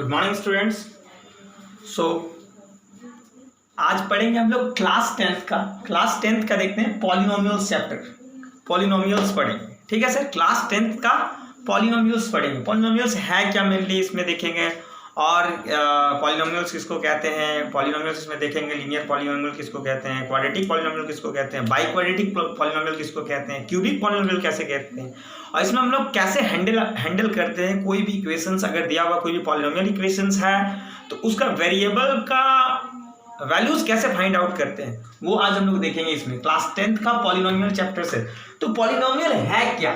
Good morning students. सो आज पढ़ेंगे हम लोग क्लास टेंथ का देखते हैं पॉलिनोमियल्स चैप्टर। पॉलिनोमियल्स पढ़ेंगे, ठीक है सर। क्लास टेंथ का पॉलिनोमियल्स पढ़ेंगे। पॉलिनोमियल्स है क्या मेनली इसमें देखेंगे, और पॉलिनोमियल्स किसको कहते हैं। पॉलिनोमियल्स इसमें देखेंगे लीनियर पॉलिनोमियल किसको कहते हैं, क्वाड्रेटिक पॉलिनोमियल किसको कहते हैं, बाई क्वाड्रेटिक पॉलिनोमियल किसको कहते हैं, क्यूबिक पॉलिनोमियल कैसे कहते हैं, और इसमें हम लोग कैसे हैंडल करते हैं। कोई भी इक्वेशंस अगर दिया हुआ कोई भी पॉलिनोमियल इक्वेशंस है तो उसका वेरिएबल का वैल्यूज कैसे फाइंड आउट करते हैं, वो आज हम लोग देखेंगे इसमें क्लास टेंथ का पॉलिनोमियल चैप्टर से। तो पॉलिनोमियल है क्या,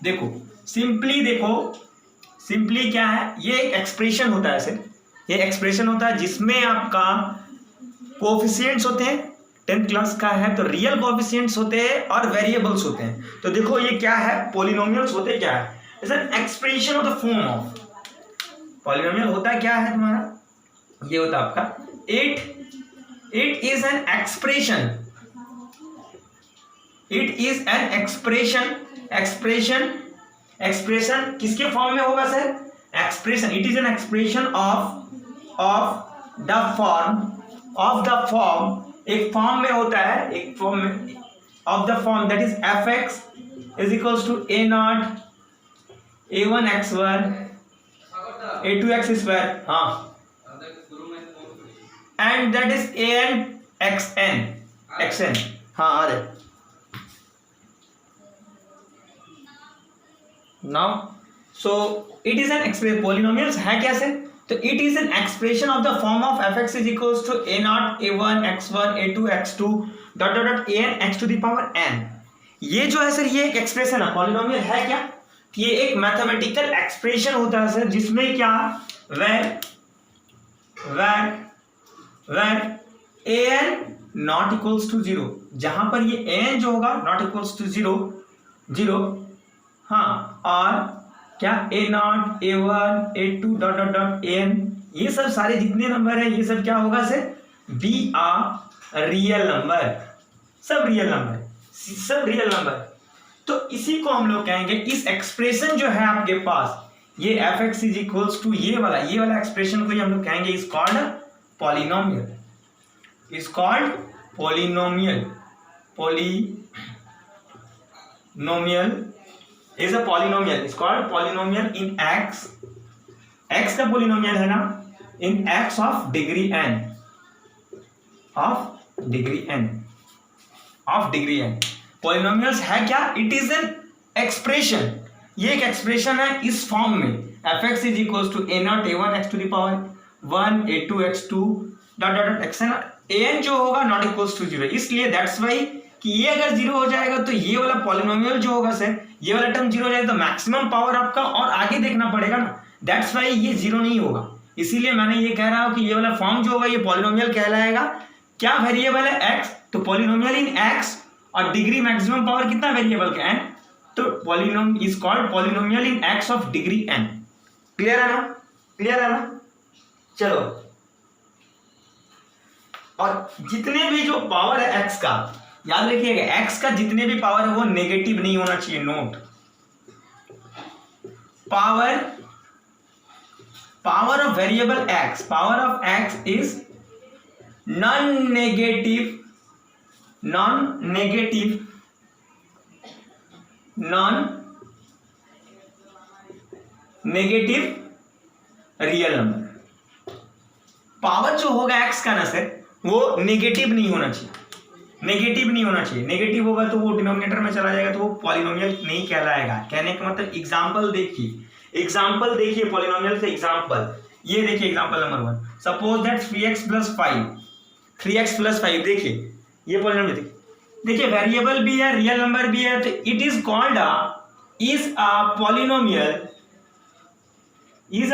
देखो सिंपली क्या है, ये एक एक्सप्रेशन होता है सर। ये एक्सप्रेशन होता है जिसमें आपका कोएफिशिएंट्स होते हैं, 10th क्लास का है तो रियल कोएफिशिएंट्स होते हैं और वेरिएबल्स होते हैं। तो देखो ये क्या है, पॉलिनोमियल्स होते क्या है, it's an expression of the form of. Polynomial होता क्या है तुम्हारा, ये होता है आपका it is an expression. It is an expression किसके फॉर्म में होगा sir, expression. It is an expression of the form. एक फॉर्म में होता है, एक फॉर्म में of the form that is fx is equals to a0 a1 x1 a2 x square, हाँ, and that is an xn, हाँ आ रहे। Now, so it is an expression. Polynomials है क्या सर, तो it is an expression of the form of fx is equals to a0 a1 x1 a2 x2 dot dot dot an x to the power n। ये जो है sir ये एक expression है। Polynomial है क्या, ये एक मैथमेटिकल एक्सप्रेशन होता है सर, जिसमें क्या where an not equals to 0, जहां पर ये an जो होगा not equals to 0 हाँ, और क्या a0 a1 a2 dot dot dot an, ये सब सारे जितने नंबर है ये सब क्या होगा sir, B R real number, सब रियल नंबर। तो इसी को हम लोग कहेंगे, इस एक्सप्रेशन जो है आपके पास ये fx इज इक्वल्स टू ये वाला एक्सप्रेशन को हम लोग कहेंगे is called polynomial. is a polynomial, is called polynomial in x का polynomial है ना, in x of degree n, polynomials है क्या, it is an expression, ये एक expression है इस फॉर्म में fx is equals to a0 a1 x to the power 1 a2 x2 dot dot dot xn, an जो होगा not equals to 0, इसलिए that's why कि ये अगर 0 हो जाएगा तो ये वाला पॉलिनोमियल जो होगा सर, ये वाला टर्म 0 हो जाएगा तो मैक्सिमम पावर आपका और आगे देखना पड़ेगा ना, दैट्स वाई ये 0 नहीं होगा। इसीलिए मैंने ये कह रहा हूं कि ये वाला फॉर्म जो होगा ये पॉलिनोमियल कहलाएगा। क्या वेरिएबल है x, तो पॉलिनोमियल इन x, और डिग्री मैक्सिमम पावर कितना वेरिएबल का n, तो polynomial is called polynomial in x of degree n। Clear है ना, चलो। और जितने भी जो पावर है x का, याद रखिएगा x का जितने भी पावर है वो नेगेटिव नहीं होना चाहिए, note. Power of variable x, power of x is non negative real number. Power जो होगा x का ना सर वो नेगेटिव नहीं होना चाहिए, नेगेटिव होगा तो वो डिनोमिनेटर में चला जाएगा तो वो पॉलिनोमियल नहीं कहलाएगा। कहने का मतलब एग्जांपल देखिए पॉलिनोमियल से एग्जांपल, ये देखिए example number 1, suppose that 3x plus 5, देखिए ये पॉलिनोमियल, देखिए वेरिएबल भी है रियल नंबर भी है, तो it is called is a polynomial is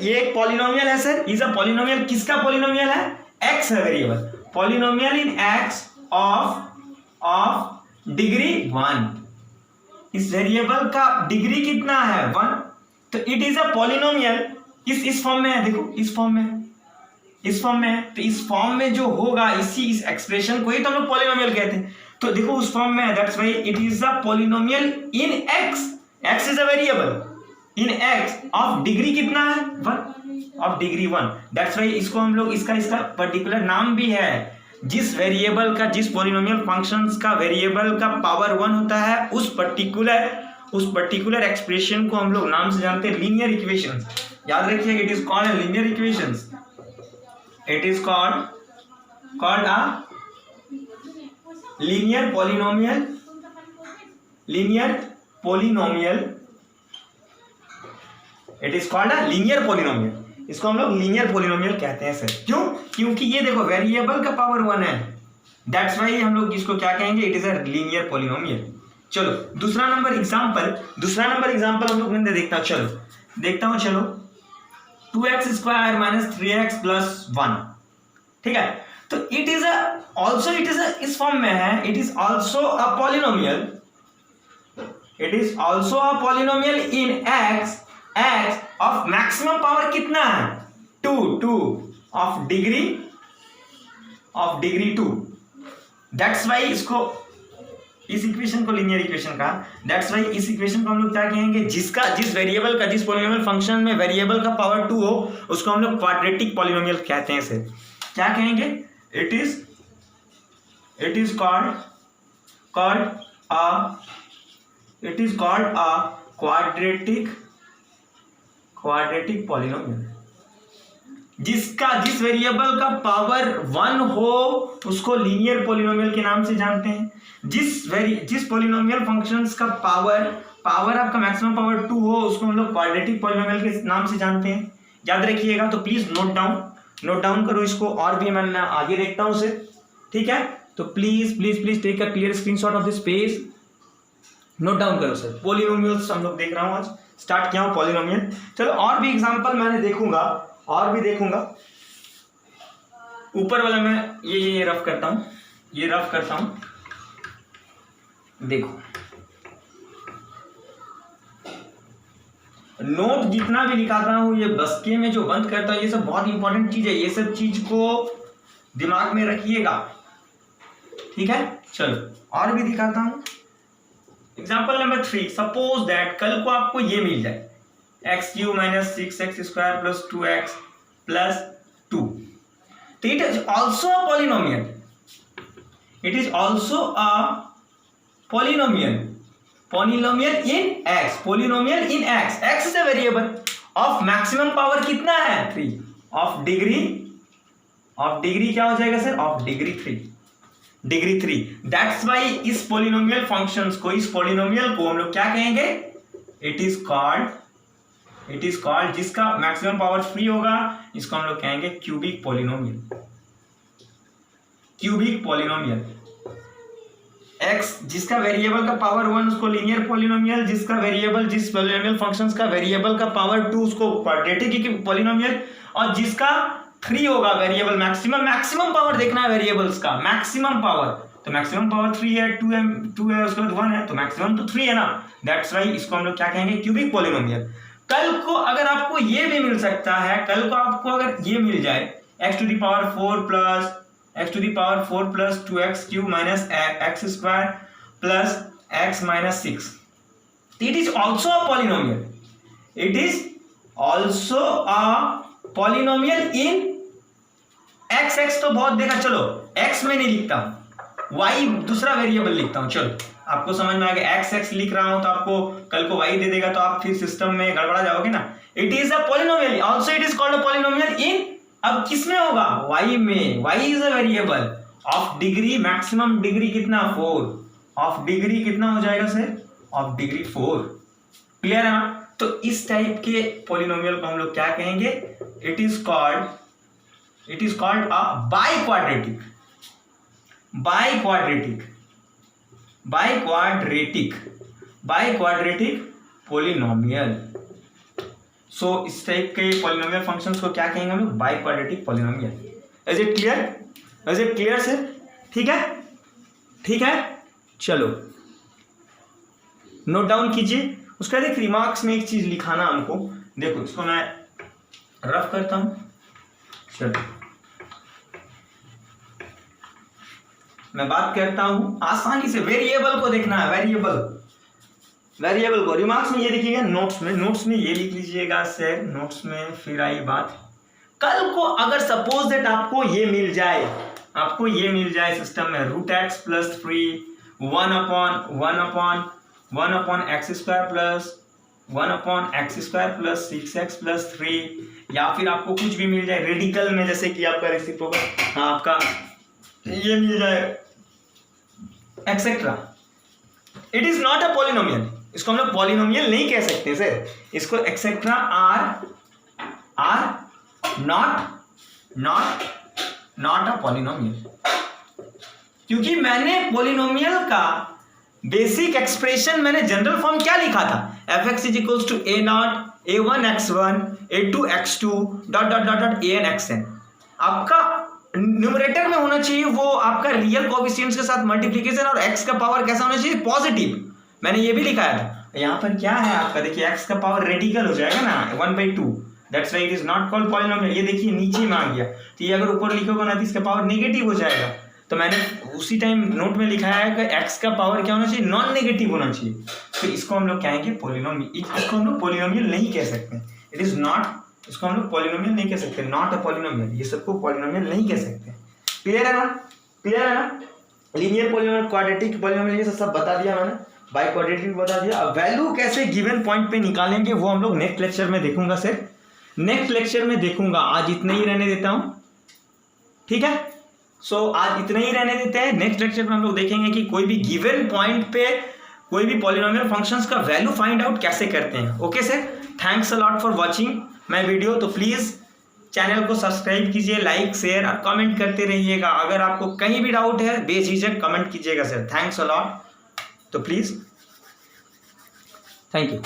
ये एक पॉलिनोमियल है सर, इज अ पॉलिनोमियल, किसका पॉलिनोमियल है, x है variable, polynomial in x of degree 1, इस वेरिएबल का डिग्री कितना है 1, तो इट इज अ पॉलिनोमियल। इस फॉर्म में है, देखो इस फॉर्म में है, तो इस फॉर्म में जो होगा इस एक्सप्रेशन को ही तो हम लोग पॉलिनोमियल कहते हैं। तो देखो उस फॉर्म में है, that's why it is a polynomial in x is a variable, in x of degree कितना है 1 ऑफ डिग्री 1। दैट्स वाई इसको हम लोग इसका पर्टिकुलर नाम भी है। जिस वेरिएबल का जिस पॉलिनोमियल फंक्शंस का वेरिएबल का पावर 1 होता है उस पर्टिकुलर एक्सप्रेशन को हम लोग नाम से जानते हैं लीनियर इक्वेशंस। याद रखिए it is called linear equations. It is called a linear polynomial it is called a linear polynomial. इसको हम लोग लीनियर पॉलिनोमियल कहते हैं सर। क्यों? क्योंकि ये देखो वेरिएबल का पावर 1 है, दैट्स वाई हम लोग इसको क्या कहेंगे, it is a linear polynomial. चलो दूसरा नंबर एग्जांपल हम लोग देखता हूं चलो 2x square minus 3x plus 1। ठीक है, तो इट इज इस फॉर्म में है, it is also a polynomial in x of maximum power कितना है 2 ऑफ डिग्री 2। दैट्स वाई इसको इस इक्वेशन को लीनियर इक्वेशन का, दैट्स वाई इस इक्वेशन को हम लोग क्या कहेंगे, जिस वेरिएबल का जिस पॉलिनोमियल फंक्शन में वेरिएबल का पावर 2 हो उसको हम लोग क्वाड्रेटिक पॉलिनोमियल कहते हैं सर। क्या कहेंगे, it is called a quadratic polynomial. जिस वेरिएबल का पावर 1 हो उसको लीनियर पॉलिनोमियल के नाम से जानते हैं। जिस पॉलिनोमियल फंक्शंस का पावर आपका मैक्सिमम पावर 2 हो उसको हम लोग क्वाड्रेटिक पॉलिनोमियल के नाम से जानते हैं। याद रखिएगा, तो प्लीज नोट डाउन करो इसको, और भी मैं आगे देखता हूं उसे। ठीक है, तो please take a clear screenshot of this page, note down करो सर। पॉलिनोमियल्स हम लोग देख रहा हूं, आज स्टार्ट किया हूं पॉलिनोमियल। चलो और भी एग्जांपल मैंने देखूंगा। ऊपर वाला मैं ये रफ करता हूं, देखो नोट जितना भी लिखाता हूं ये बस्के में जो बंद करता हूं, ये सब बहुत इंपॉर्टेंट चीज है, ये सब चीज को दिमाग में रखिएगा। ठीक है, चलो और भी दिखाता हूं। एग्जाम्पल नंबर 3, सपोज दैट कल को आपको ये मिल जाए x³ minus 6x square plus 2x plus 2, तो it is also a polynomial. in x is a variable of maximum power कितना है 3 ऑफ डिग्री क्या हो जाएगा sir, of degree 3। That's why इस पॉलिनोमियल फंक्शंस को, इस पॉलिनोमियल को हम लोग क्या कहेंगे, इट इज कॉल्ड जिसका मैक्सिमम पावर 3 होगा इसको हम लोग कहेंगे क्यूबिक पॉलिनोमियल। x जिसका वेरिएबल का पावर 1 उसको लीनियर पॉलिनोमियल, जिस पॉलिनोमियल फंक्शंस का वेरिएबल का पावर 2 उसको क्वाड्रेटिक पॉलिनोमियल, और जिसका 3 होगा वेरिएबल मैक्सिमम पावर देखना है वेरिएबल्स का मैक्सिमम पावर, तो मैक्सिमम पावर 3 है, 2 है, उसके बाद 1 है, तो मैक्सिमम तो 3 है ना। दैट्स वाई इसको हम लोग क्या कहेंगे, क्यूबिक पॉलिनोमियल। कल को अगर आपको ये भी मिल सकता है, अगर ये मिल जाए x⁴ plus 2x³ minus x square plus x minus 6, it is also a polynomial in x तो बहुत देखा, चलो x में नहीं लिखता हूं, y दूसरा वेरिएबल लिखता हूं। चलो आपको समझ में आ गया, x लिख रहा हूं तो आपको कल को y दे देगा तो आप फिर सिस्टम में गड़बड़ा जाओगे ना। It is a polynomial, also it is called a polynomial इन, अब किसमें होगा, y में। y is a variable of degree, maximum degree कितना 4, ऑफ डिग्री कितना हो जाएगा सर, ऑफ डिग्री 4। क्लियर है ना। तो इस टाइप के पॉलिनोमियल को हम लोग क्या कहेंगे, it is called a biquadratic polynomial. So इस टाइप के पॉलिनोमियल फंक्शंस को क्या कहेंगे हम लोग, biquadratic polynomial. Is it clear sir? ठीक है, चलो नोट डाउन कीजिए। उसके बाद एक रिमार्क्स में एक चीज लिखाना हमको, देखो इसको मैं रफ करता हूं। चलो मैं बात करता हूं, आसानी से वेरिएबल को देखना है, वेरिएबल को रिमार्क्स में ये लिखिएगा, नोट्स में ये लिख लीजिएगा सर, नोट्स में। फिर आई बात, कल को अगर सपोज दैट आपको ये मिल जाए सिस्टम में root x plus 3 1 upon x square plus 1 upon x square plus 6x plus 3, या फिर आपको कुछ भी मिल जाए रेडिकल में, जैसे कि आपका रेसिप्रोकल, आपका ये मिल जाए etcetera, it is not a polynomial. इसको हम लोग पॉलिनोमियल नहीं कह सकते सर, इसको etcetera are not a polynomial, क्योंकि मैंने पॉलिनोमियल का बेसिक एक्सप्रेशन मैंने जनरल फॉर्म क्या लिखा था, fx is equals to a0 a1x1 a2x2 (an xn). आपका न्यूमरेटर में होना चाहिए वो आपका रियल कोएफिशिएंट्स के साथ मल्टीप्लिकेशन, और x का पावर कैसा होना चाहिए, पॉजिटिव। मैंने ये भी लिखाया था। यहाँ पर क्या है आपका, देखिए x का पावर रेडिकल हो जाएगा ना 1/2, that's why it is not called polynomial. ये देखिए नीचे में आ गया, तो ये अगर ऊपर लिखोगे ना तो इसका पावर नेगेटिव हो जाएगा। तो मैंने उसी टाइम नोट में लिखा है कि x का पावर क्या होना चाहिए, नॉन नेगेटिव होना चाहिए। तो इसको हम लोग कहेंगे पॉलिनोमियल। इसको हम लोग पॉलिनोमियल नहीं कह सकते, इट इज नॉट, इसको हम लोग पॉलिनोमियल नहीं कह सकते, नॉट अ पॉलिनोमियल, ये सबको पॉलिनोमियल नहीं कह सकते। क्लियर है ना? लीनियर पॉलिनोमियल, क्वाड्रेटिक पॉलिनोमियल, ये सब बता दिया मैंने, बाई क्वाड्रेटिक बता दिया। अब वैल्यू कैसे गिवन पॉइंट पे निकालेंगे वो हम लोग नेक्स्ट लेक्चर में देखूंगा सर, नेक्स्ट लेक्चर में देखूंगा। आज इतना ही रहने देता हूं, ठीक है? आज इतना ही रहने देते हैं। नेक्स्ट लेक्चर में हम लोग देखेंगे कि कोई भी गिवन पॉइंट पे कोई भी पॉलिनोमियल फंक्शंस का वैल्यू फाइंड आउट कैसे करते हैं। Okay sir, thanks a lot for watching my video. तो प्लीज़ चैनल को सब्सक्राइब कीजिए, लाइक शेयर और कमेंट करते रहिएगा। अगर आपको कहीं भी डाउट है बेझिझक कमेंट कीजिएगा सर। Thanks a lot. तो प्लीज़, थैंक यू।